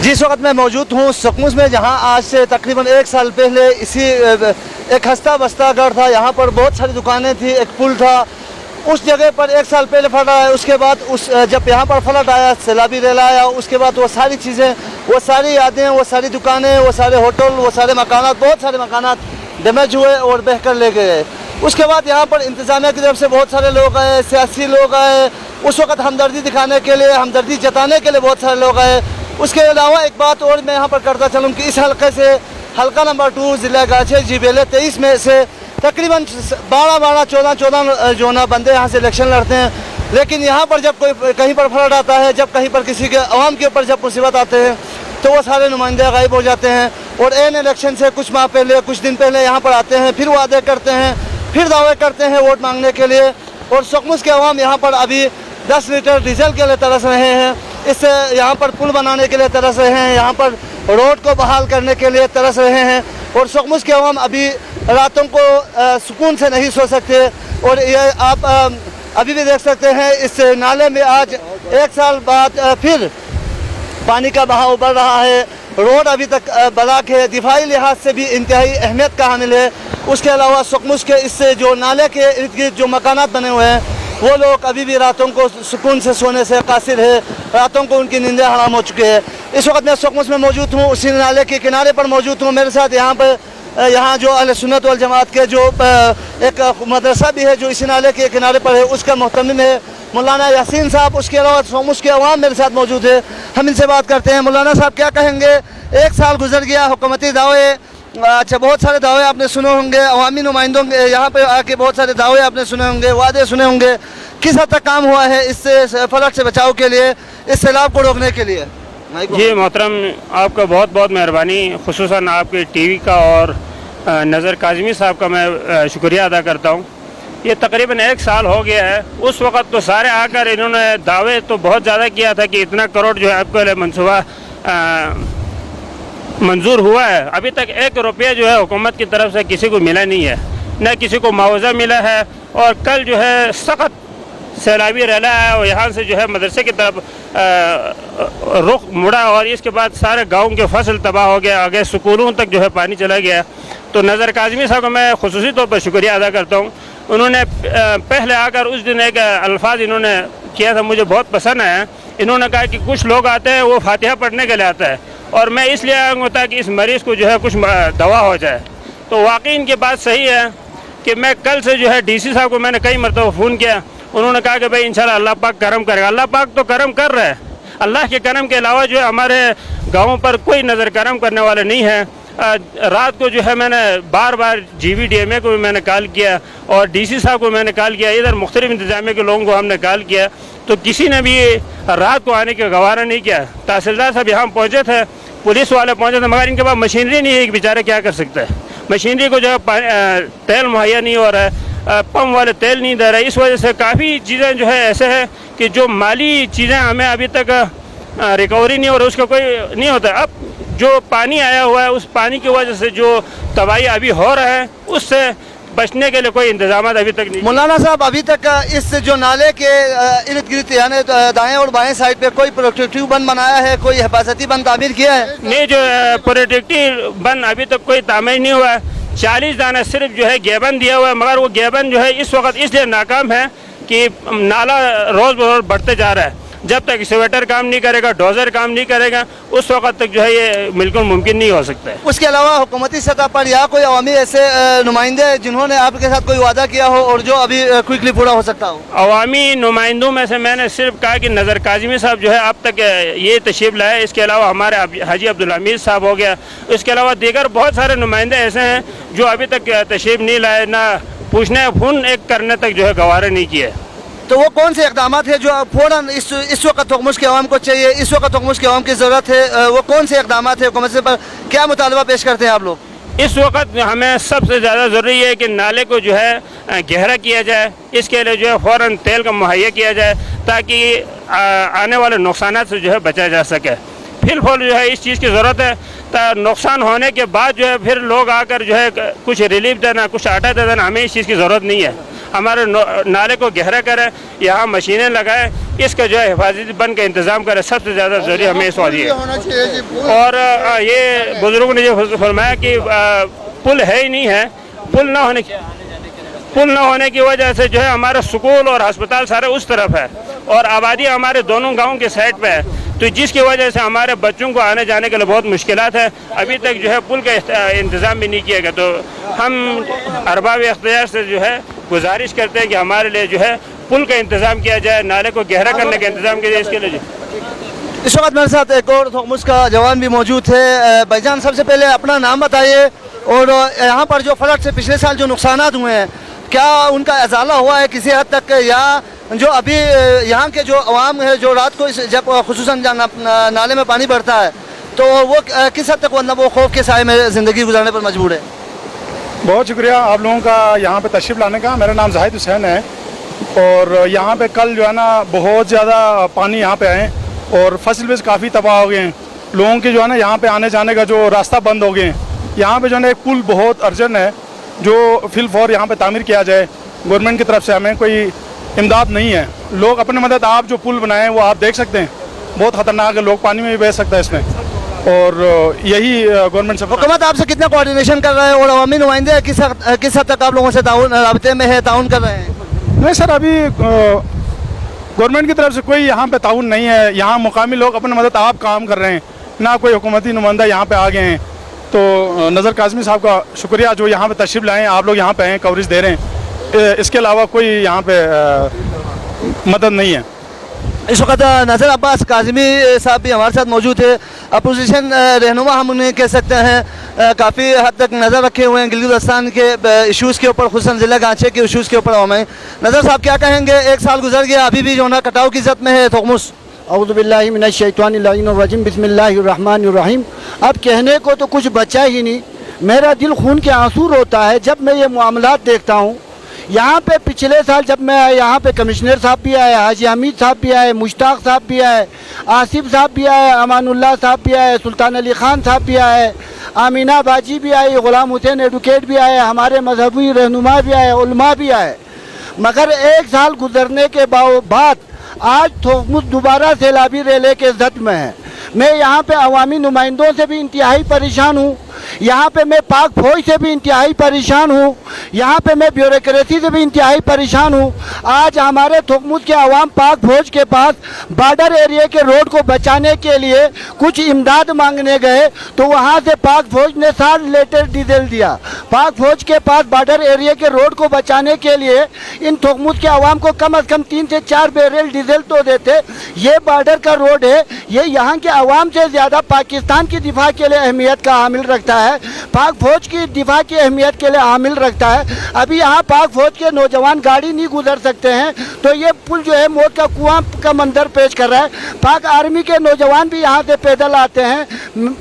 जिस वक्त मैं मौजूद हूँ सकमुस में, जहाँ आज से तकरीबन 1 साल पहले इसी एक हस्ता बस्ता गढ़ था, यहाँ पर बहुत सारी दुकानें थी, एक पुल था, उस जगह पर 1 साल पहले फ्लड आया। उसके बाद जब यहाँ पर फ्लड आया, सैलाबी रेला आया, उसके बाद वो सारी चीज़ें, वो सारी यादें, वो सारी दुकानें, वो सारे होटल, वो सारे मकानात, बहुत सारे मकानात डैमेज हुए और बह कर ले गए। उसके बाद यहाँ पर इंतज़ामिया की तरफ से बहुत सारे लोग आए, सियासी लोग आए, उस वक्त हमदर्दी दिखाने के लिए, हमदर्दी जताने के लिए बहुत सारे लोग आए। उसके अलावा एक बात और मैं यहाँ पर करता चलूँ कि इस हल्के से, हल्का नंबर 2 ज़िला गाछे जिबेले 23 में से तकरीबन 12-14 जो ना बंदे यहाँ से इलेक्शन लड़ते हैं। लेकिन यहाँ पर जब कोई कहीं पर फ्लड आता है, जब कहीं पर किसी के अवाम के ऊपर जब मुसीबत आते हैं, तो वो सारे नुमाइंदे गायब हो जाते हैं और एन इलेक्शन से कुछ माह पहले, कुछ दिन पहले यहाँ पर आते हैं, फिर वादे करते हैं, फिर दावे करते हैं वोट मांगने के लिए। और सकमुस के अवाम यहाँ पर अभी 10 लीटर डीजल के लिए तरस रहे हैं, इससे यहाँ पर पुल बनाने के लिए तरस रहे हैं, यहाँ पर रोड को बहाल करने के लिए तरस रहे हैं। और सकमुस के अवाम अभी रातों को सुकून से नहीं सो सकते। और ये आप अभी भी देख सकते हैं, इस नाले में आज 1 साल बाद फिर पानी का बहाव बढ़ रहा है। रोड अभी तक ब्लॉक है, दिफाई लिहाज से भी इंतहाई अहमियत का हामिल है। उसके अलावा सकमुस के इससे जो नाले के इर्द गिर्द जो मकानात बने हुए हैं, वो लोग अभी भी रातों को सुकून से सोने से कासिर है, रातों को उनकी नींदें हराम हो चुकी है। इस वक्त मैं सकमुस में मौजूद हूँ, उसी नाले के किनारे पर मौजूद हूँ। मेरे साथ यहाँ जो अहले सुन्नत वल जमात के जो एक मदरसा भी है जो इसी नाले के किनारे पर है, उसका मुहतमिम है मौलाना यासीन साहब। उसके अलावा सकमुस के अवाम मेरे साथ मौजूद है, हम इनसे बात करते हैं। मौलाना साहब क्या कहेंगे? 1 साल गुजर गया, हुकूमती दावे, अच्छा बहुत सारे दावे आपने सुने होंगे, अवामी नुमाइंदों के यहाँ पे आके बहुत सारे दावे आपने सुने होंगे, वादे सुने होंगे। किस हद तक काम हुआ है इससे फ्लड से बचाव के लिए, इस सैलाब को रोकने के लिए? जी मोहतरम, आपका बहुत बहुत मेहरबानी, खुसूसन आपके टीवी का और नज़र काज़मी साहब का मैं शुक्रिया अदा करता हूँ। ये तकरीबन 1 साल हो गया है। उस वक़्त तो सारे आकर इन्होंने दावे तो बहुत ज़्यादा किया था कि इतना करोड़ जो है आपके लिए मनसूबा मंजूर हुआ है। अभी तक 1 रुपया जो है हुकूमत की तरफ से किसी को मिला नहीं है, न किसी को मुआवजा मिला है। और कल जो है सख्त सैलाबी रेला है और यहाँ से जो है मदरसे की तरफ रुख मुड़ा और इसके बाद सारे गाँव के फसल तबाह हो गया, आगे स्कूलों तक जो है पानी चला गया। तो नज़र काज़मी साहब का मैं खुसूसी तौर पर शुक्रिया अदा करता हूँ। उन्होंने पहले आकर उस दिन एक अल्फाज इन्होंने किया था, मुझे बहुत पसंद आया। इन्होंने कहा कि कुछ लोग आते हैं वो फातिहा पढ़ने के लिए आता है और मैं इसलिए आया हूँ ताकि इस मरीज़ को जो है कुछ दवा हो जाए। तो वाकई इनकी बात सही है कि मैं कल से जो है DC साहब को मैंने कई मरतबा फ़ोन किया, उन्होंने कहा कि भाई इंशाल्लाह अल्लाह पाक करम करेगा। अल्लाह पाक तो करम कर रहा है, अल्लाह के करम के अलावा जो है हमारे गाँवों पर कोई नज़र करम करने वाला नहीं है। रात को जो है मैंने बार बार GVDMA को भी मैंने कॉल किया और DC साहब को मैंने कॉल किया, इधर मुख्तलिफ इंतजामिया के लोगों को हमने कॉल किया, तो किसी ने भी रात को आने का गवारा नहीं किया। तहसीलदार साहब यहाँ पहुँचे थे, पुलिस वाले पहुँचे थे, मगर इनके पास मशीनरी नहीं है कि बेचारे क्या कर सकते हैं। मशीनरी को जो है तेल मुहैया नहीं हो रहा है, पंप वाले तेल नहीं दे रहे। इस वजह से काफ़ी चीज़ें जो है ऐसे हैं कि जो माली चीज़ें हमें अभी तक रिकवरी नहीं हो रही, उसका कोई नहीं होता। अब जो पानी आया हुआ है, उस पानी की वजह से जो तबाही अभी हो रहा है, उससे बचने के लिए कोई इंतजाम अभी तक नहीं। मौलाना साहब, अभी तक इस जो नाले के इर्द गिर्द यानी दाएं और बाएं साइड पे कोई प्रोटेक्टिव बंद बनाया है, कोई हिफाजती बंद तामीर किया है? नहीं, जो प्रोटेक्टिव बंद अभी तक कोई तामीर नहीं हुआ है। 40 दाना सिर्फ जो है गेबन दिया हुआ है, मगर वो गेबन जो है इस वक्त इसलिए नाकाम है कि नाला रोज़ बरोज़ बढ़ते जा रहा है। जब तक स्वेटर काम नहीं करेगा, डोजर काम नहीं करेगा, उस वक्त तक जो है ये बिल्कुल मुमकिन नहीं हो सकता है। उसके अलावा हुकूमती सतह पर या कोई अवामी ऐसे नुमाइंदे जिन्होंने आपके साथ कोई वादा किया हो और जो अभी क्विकली पूरा हो सकता हो? अवामी नुमाइंदों में से मैंने सिर्फ कहा कि नज़र काज़मी साहब जो है अब तक ये तशरीफ़ लाए। इसके अलावा हमारे हाजी अब्दुल हमीद साहब हो गया, इसके अलावा दीगर बहुत सारे नुमाइंदे ऐसे हैं जो अभी तक तशरीफ़ नहीं लाए, ना पूछने फ़ोन एक करने तक जो है गवारा नहीं किए। तो वो कौन से इक़दाम है जो फ़ौरन इस वक्त हुकूमत के अवाम को चाहिए, इस वक्त हुकूमत के अवाम की ज़रूरत है? वो कौन से इक़दाम है हुकूमत से, पर क्या मुतालबा पेश करते हैं आप लोग? इस वक्त हमें सबसे ज़्यादा ज़रूरी है कि नाले को जो है गहरा किया जाए। इसके लिए जो है फ़ौरन तेल का मुहैया किया जाए ताकि आने वाले नुकसान से जो है बचा जा सके। फिलहाल जो है इस चीज़ की ज़रूरत है, नुकसान होने के बाद जो है फिर लोग आकर जो है कुछ रिलीफ देना, कुछ आटा दे देना, हमें इस चीज़ की ज़रूरत नहीं है। हमारे नाले को गहरा करें, यहाँ मशीनें लगाएं, इसका जो है हिफाजती बन का इंतज़ाम करें। सबसे ज़्यादा ज़रूरी हमें इस वादी है। और ये बुज़ुर्गों ने जो फरमाया कि पुल है ही नहीं है, पुल ना होने की वजह से जो है हमारा स्कूल और अस्पताल सारे उस तरफ है और आबादी हमारे दोनों गाँव के साइड पे है, तो जिसकी वजह से हमारे बच्चों को आने जाने के लिए बहुत मुश्किलात है। अभी तक जो है पुल का इंतज़ाम भी नहीं किया गया, तो हम अरबाब इख्तियार से जो है गुजारिश करते हैं कि हमारे लिए जो है पुल का इंतज़ाम किया जाए, नाले को गहरा करने का इंतज़ाम किया जाए। इसके लिए इस वक्त मेरे साथ एक और थोकमुस का जवान भी मौजूद है। भाईजान, सबसे पहले अपना नाम बताइए और यहाँ पर जो फ्लड से पिछले साल जो नुकसानात हुए हैं, क्या उनका अजाला हुआ है किसी हद तक, या जो अभी यहाँ के जो अवाम है जो रात को जब खुसूसन नाले में पानी बढ़ता है तो वो किस हद तक मतलब वो खौफ के साए में ज़िंदगी गुजारने पर मजबूर है? बहुत शुक्रिया आप लोगों का यहाँ पे तशरीफ़ लाने का। मेरा नाम जाहिद हुसैन है और यहाँ पे कल जो है ना बहुत ज़्यादा पानी यहाँ पे आए और फसल भी काफ़ी तबाह हो गए हैं। लोगों के जो है ना यहाँ पे आने जाने का जो रास्ता बंद हो गए हैं। यहाँ पे जो है ना एक पुल बहुत अर्जेंट है जो फिल फॉर यहाँ पे तामीर किया जाए। गवर्नमेंट की तरफ से हमें कोई इमदाद नहीं है। लोग अपनी मदद, आप जो पुल बनाए हैं वो आप देख सकते हैं, बहुत ख़तरनाक है, लोग पानी में भी बह सकता है इसमें, और यही गवर्नमेंट से हुकूमत आपसे कितना कोऑर्डिनेशन कर रहे हैं और अवामी नुमाइंदे किस हद तक आप लोगों से राब्ते में है, ताउन कर रहे हैं? नहीं सर, अभी गवर्नमेंट की तरफ से कोई यहाँ पे ताउन नहीं है। यहाँ मुकामी लोग अपनी मदद आप काम कर रहे हैं, ना कोई हुकूमती नुमाइंदा यहाँ पे आ गए हैं। तो नज़र काज़मी साहब का शुक्रिया जो यहाँ पे तशरीफ़ लाए, आप लोग यहाँ पे हैं, कवरेज दे रहे हैं। इसके अलावा कोई यहाँ पे मदद नहीं है। इस वक्त नज़र अब्बास काज़मी साहब भी हमारे साथ मौजूद है। अपोजिशन रहनुमा हम उन्हें कह सकते हैं, काफ़ी हद तक नज़र रखे हुए हैं गिलगित-बल्तिस्तान के इशूज़ के ऊपर, खुसूसन ज़िला गांचे के इशूज़ के ऊपर। हमें नज़र साहब क्या कहेंगे, एक साल गुजर गया, अभी भी जो ना कटाव की ज़द में है थोकमुस? औज़ु बिल्लाहि मिनश शैतानिर रजीम, बिस्मिल्लाहिर रहमानिर रहीम। अब कहने को तो कुछ बचा ही नहीं, मेरा दिल खून के आंसू रोता है जब मैं ये मामलात देखता हूँ। यहाँ पे पिछले साल जब मैं आया, यहाँ पे कमिश्नर साहब भी आए, हाजी हमीद साहब भी आए, मुश्ताक साहब भी आए, आसिफ साहब भी आए, अमानुल्लाह साहब भी आए, सुल्तान अली ख़ान साहब भी आए, आमीना बाजी भी आई, ग़ुलाम हुसैन एडवोकेट भी आए, हमारे मजहबी रहनुमा भी आए, उलमा भी आए। मगर एक साल गुजरने के बाद आज थोकमुस दोबारा सैलाबी रेले के जद में है। मैं यहाँ पे अवामी नुमाइंदों से भी इंतहाई परेशान हूँ, यहाँ पे मैं पाक फौज से भी इंतहाई परेशान हूँ, यहाँ पे मैं ब्यूरोक्रेसी से भी इंतहाई परेशान हूँ। आज हमारे थोकमुस के अवाम पाक फौज के पास बॉर्डर एरिया के रोड को बचाने के लिए कुछ इमदाद मांगने गए तो वहाँ से पाक फौज ने 7 लीटर डीजल दिया। पाक फौज के पास बॉर्डर एरिया के रोड को बचाने के लिए इन थोकमुस के अवाम को कम से कम 3 से 4 बैरल डीजल तो देते। ये बॉर्डर का रोड है, ये यहाँ के अवाम से ज़्यादा पाकिस्तान की दिफा के लिए अहमियत का हामिल रखता है, पाक फौज की दिफा की अहमियत के लिए हामिल रखता है। अभी यहाँ पाक फौज के नौजवान गाड़ी नहीं गुजर सकते हैं तो ये पुल जो है मौत का कुआं का मंजर पेश कर रहा है। पाक आर्मी के नौजवान भी यहाँ से पैदल आते हैं।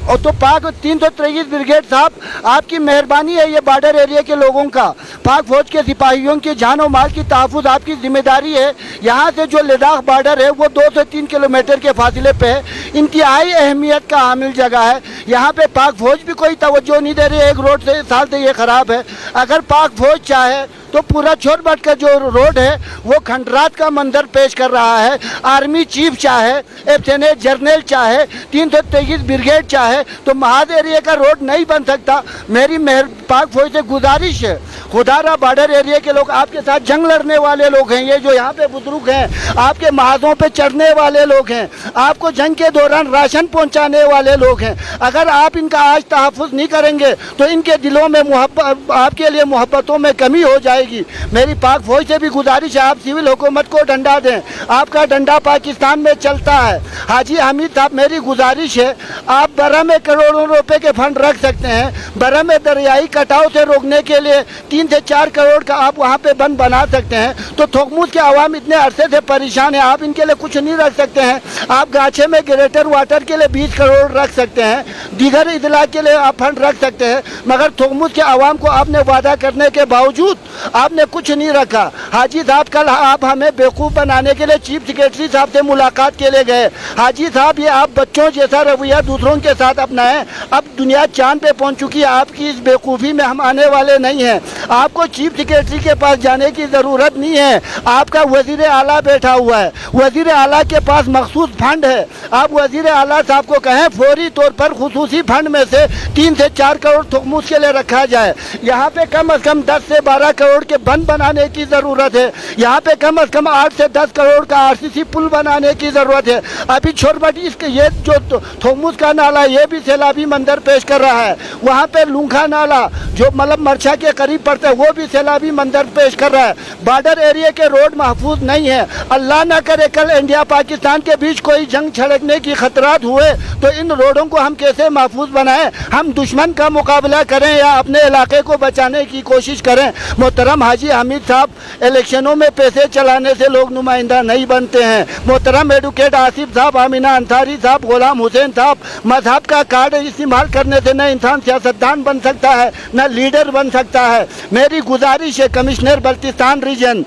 और तो पाक 323 ब्रिगेड साहब, आपकी मेहरबानी है, ये बॉर्डर एरिया के लोगों का, पाक फौज के सिपाहियों की जान और माल की तहफ़्फ़ुज़ आपकी जिम्मेदारी है। यहाँ से जो लद्दाख बॉर्डर है वो 2 से 3 किलोमीटर के फासले पे है, इंतहाई अहमियत का हामिल जगह है। यहाँ पे पाक फौज भी कोई तवज्जो नहीं दे रही है, एक रोड से साल से ये ख़राब है। अगर पाक फौज चाहे तो पूरा छोरबट का जो रोड है वो खंडरात का मंजर पेश कर रहा है। आर्मी चीफ चाहे, लेफ्टिनेंट जनरल चाहे, 323 ब्रिगेड चाहे तो महाद एरिया का रोड नहीं बन सकता। मेरी पाक फौज से गुजारिश है, खुदारा बॉर्डर एरिया के लोग, आपके साथ जंग लड़ने वाले लोग हैं, ये जो यहाँ पे बुजुर्ग हैं, आपके महाजों पे चढ़ने वाले लोग हैं, आपको जंग के दौरान राशन पहुँचाने वाले लोग हैं। अगर आप इनका आज तहफ़्फ़ुज़ नहीं करेंगे तो इनके दिलों में मोहब्बत, आपके लिए मोहब्बतों में कमी हो जाएगी। मेरी पाक फौज से भी गुजारिश है, आप सिविल हुकूमत को डंडा दें, आपका डंडा पाकिस्तान में चलता है। हाजी हमीद साहब, मेरी गुजारिश है, आप बरह में करोड़ों रुपए के फंड रख सकते हैं। बरह में दरियाई कटाव से रोकने के लिए 3 से 4 करोड़ का आप वहाँ पे बंद बना सकते हैं। तो थोकमुस के अवाम इतने अरसे से परेशान है, आप इनके लिए कुछ नहीं रख सकते हैं। आप गाछे में ग्रेटर वाटर के लिए 20 करोड़ रख सकते हैं, दीगर इजला के लिए आप फंड रख सकते हैं, मगर थोकमुस के अवाम को आपने वादा करने के बावजूद आपने कुछ नहीं रखा। हाजी साहब कल आप हमें बेवकूफ़ बनाने के लिए चीफ सेक्रेटरी साहब से मुलाकात के लिए गए। हाजी साहब ये आप बच्चों जैसा रवैया दूसरों के साथ अपनाएं। अब दुनिया चांद पे पहुंच चुकी है, आपकी इस बेवकूफ़ी में हम आने वाले नहीं हैं। आपको चीफ सेक्रेटरी के पास जाने की ज़रूरत नहीं है, आपका वज़ीर आला बैठा हुआ है, वज़ीर आला के पास मखसूस फंड है। आप वज़ीर आला साहब को कहें फौरी तौर पर खुसूसी फंड में से 3 से 4 करोड़ तुखमूस के लिए रखा जाए। यहाँ पे कम से कम 10 से 12 करोड़ के बंद बनाने की ज़रूरत है। यहाँ पे कम से कम 8 से 10 करोड़ का आरसीसी पुल बनाने की ज़रूरत है। अभी छोरबटी इसके ये जो थोमुस का नाला ये भी सैलाबी मंजर पेश कर रहा है। वहाँ पे लूंखा नाला जो मतलब मरछा के करीब पड़ता है वो भी सैलाबी मंजर पेश कर रहा है। बॉर्डर एरिया के रोड महफूज नहीं है। अल्लाह न करे कल इंडिया पाकिस्तान के बीच कोई जंग छिड़कने की खतरात हुए तो इन रोडों को हम कैसे महफूज बनाएं? हम दुश्मन का मुकाबला करें या अपने इलाके को बचाने की कोशिश करें? मोहतरम हाजी हामिद साहब, इलेक्शनों में पैसे चलाने से लोग नुमाइंदा नहीं बनते हैं। मोहतरम एडवोकेट आसिफ साहब, आमिना अंसारी साहब, गुलाम हुसैन साहब, मजहब का कार्ड इस्तेमाल करने से न इंसान सियासतदान बन सकता है न लीडर बन सकता है। मेरी गुजारिश है कमिश्नर बल्तिस्तान रीजन,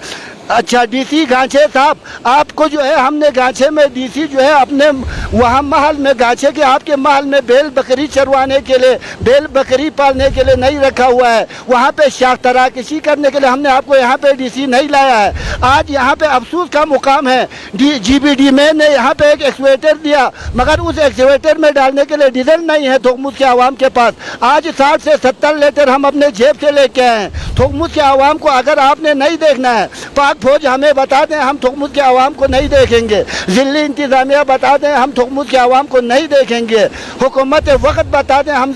अच्छा डीसी गांचे साहब, आपको जो है हमने गांचे में डीसी जो है अपने वहाँ महल में गांचे के आपके महल में बैल बकरी चरवाने के लिए, बैल बकरी पालने के लिए नहीं रखा हुआ है। वहाँ पे शाख तराकशी करने के लिए हमने आपको यहाँ पे डीसी नहीं लाया है। आज यहाँ पे अफसोस का मुकाम है, जीबीडी में ने यहाँ पे एक एक्सवेटर दिया मगर उस एक्सवेटर में डालने के लिए डीजल नहीं है थोकमुस के आवाम के पास। आज 60 से 70 लीटर हम अपने जेब से लेके आए हैं। थोकमुस के आवाम को अगर आपने नहीं देखना है, पाक फौज हमें बता दें, हम थोकमुस के आवाम को नहीं देखेंगे। ज़िली इंतज़ामिया बता दें, हम थोकमुस के आवाम को नहीं देखेंगे। हुकूमत वक्त बता दें, हम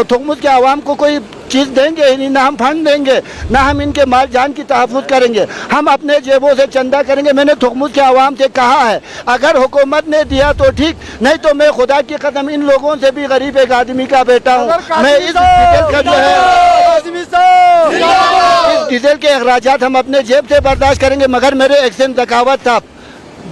थोकमुस के आवाम को कोई चीज़ देंगे ही नहीं, ना हम फंड देंगे, ना हम इनके माल जान की तहफ़्फ़ुज़ करेंगे। हम अपने जेबों से चंदा करेंगे। मैंने थोकमुस के आवाम से कहा है अगर हुकूमत ने दिया तो ठीक, नहीं तो मैं खुदा की कसम इन लोगों से भी गरीब एक आदमी का बेटा हूँ। मैं इस डीजल का जो है इस डीजल के अखराजात हम अपने जेब से बर्दाश्त करेंगे। मगर मेरे एक्शन ज़कावत साहब,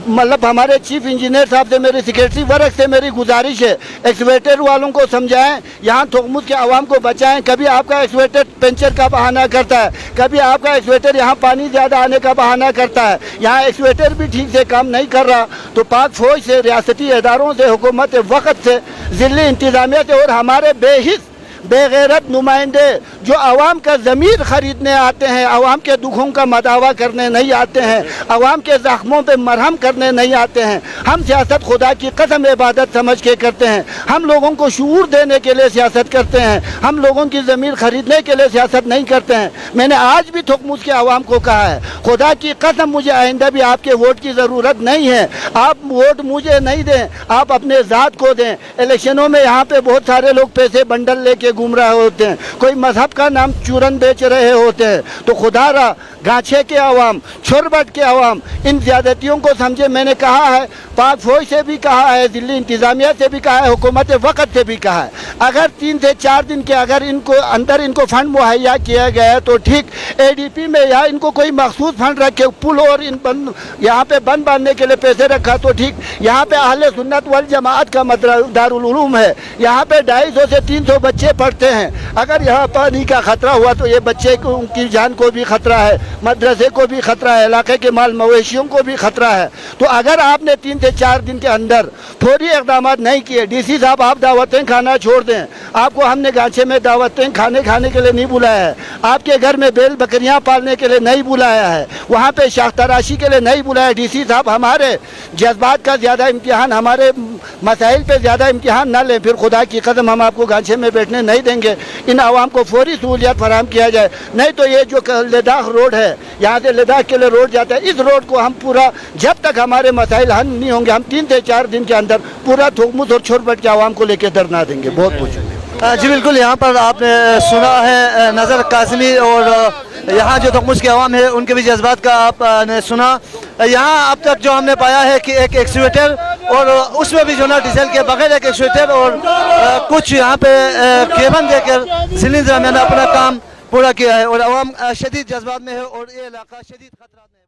मतलब हमारे चीफ इंजीनियर साहब से, मेरे सेक्रेटरी वर्क से मेरी गुजारिश है, एक्सवेटर वालों को समझाएं, यहाँ थोकमुस के आवाम को बचाएं। कभी आपका एक्सवेटर पंचर का बहाना करता है, कभी आपका एक्सवेटर यहाँ पानी ज़्यादा आने का बहाना करता है, यहाँ एक्सवेटर भी ठीक से काम नहीं कर रहा। तो पाक फौज से, रियासती इदारों से, हुकूमत वक्त से, ज़िली इंतज़ामिया से और हमारे बेहिस बेगैरत नुमाइंदे जो आवाम का ज़मीर ख़रीदने आते हैं, आवाम के दुखों का मदावा करने नहीं आते हैं, आवाम के ज़ख्मों पे मरहम करने नहीं आते हैं। हम सियासत खुदा की कसम इबादत समझ के करते हैं। हम लोगों को शऊर देने के लिए सियासत करते हैं, हम लोगों की ज़मीर ख़रीदने के लिए सियासत नहीं करते हैं। मैंने आज भी थोकमुस के आवाम को कहा है, खुदा की कसम मुझे आइंदा भी आपके वोट की ज़रूरत नहीं है। आप वोट मुझे नहीं दें, आप अपने ज़ात को दें। इलेक्शनों में यहाँ पे बहुत सारे लोग पैसे बंडल लेके घूम रहे होते हैं, कोई मजहब का नाम चूरन बेच रहे होते हैं। तो खुदारा गांछे के आवाम, छोरबट के आवाम इन ज़्यादतियों को समझे। मैंने कहा है, पाक फौज से भी कहा है, दिल्ली इंतज़ामिया से भी कहा है, हुकूमत वक्त से भी कहा है, अगर 3 से 4 दिन के अगर इनको अंदर इनको फंड मुहैया किया गया है तो ठीक। ADP में या इनको कोई मखसूस फंड रखे, पुल और इन बंद यहाँ पे बंद बांधने के लिए पैसे रखा तो ठीक। यहाँ पे अहले सुन्नत वल जमात का दारुल उलूम है, यहाँ पे 250 से 300 बच्चे पढ़ते हैं। अगर यहाँ पानी का खतरा हुआ तो ये बच्चे को, उनकी जान को भी खतरा है, मदरसे को भी खतरा है, इलाके के माल मवेशियों को भी खतरा है। तो अगर आपने 3 से 4 दिन के अंदर फौरी इक़दाम नहीं किए, DC साहब आप दावतें खाना छोड़ दें। आपको हमने गांचे में दावतें खाने के लिए नहीं बुलाया है, आपके घर में बैल बकरियां पालने के लिए नहीं बुलाया है, वहाँ पे शाख तराशी के लिए नहीं बुलाया। DC साहब हमारे जज्बात का ज़्यादा इम्तिहान, हमारे मसाइल पे ज़्यादा इम्तिहान ना लें, फिर खुदा की कसम हम आपको गांचे में बैठने नहीं देंगे। इन आवाम को फौरी सहूलियत फराहम किया जाए, नहीं तो ये जो लद्दाख रोड है, यहाँ से लद्दाख के लिए रोड जाता है, इस रोड को हम पूरा, जब तक हमारे मसाइल हल नहीं होंगे, हम 3 से 4 दिन के अंदर पूरा थोकमुस और छोरबट के आवाम को लेकर धरना देंगे। बहुत कुछ जी बिल्कुल, यहाँ पर आपने सुना है नज़र काज़मी और यहाँ जो थोकमुस के आवाम है उनके भी जज्बात का आपने सुना। यहाँ अब तक जो हमने पाया है कि एक एक्सवेटर और उसमें भी जो ना डीजल के बगैर एक एक्सवेटर और कुछ यहाँ पे केबल देकर ज़िली इंतज़ामिया ने अपना काम पूरा किया है और आवाम शदीद जज्बात में है और ये इलाका शदीद खतरा में है।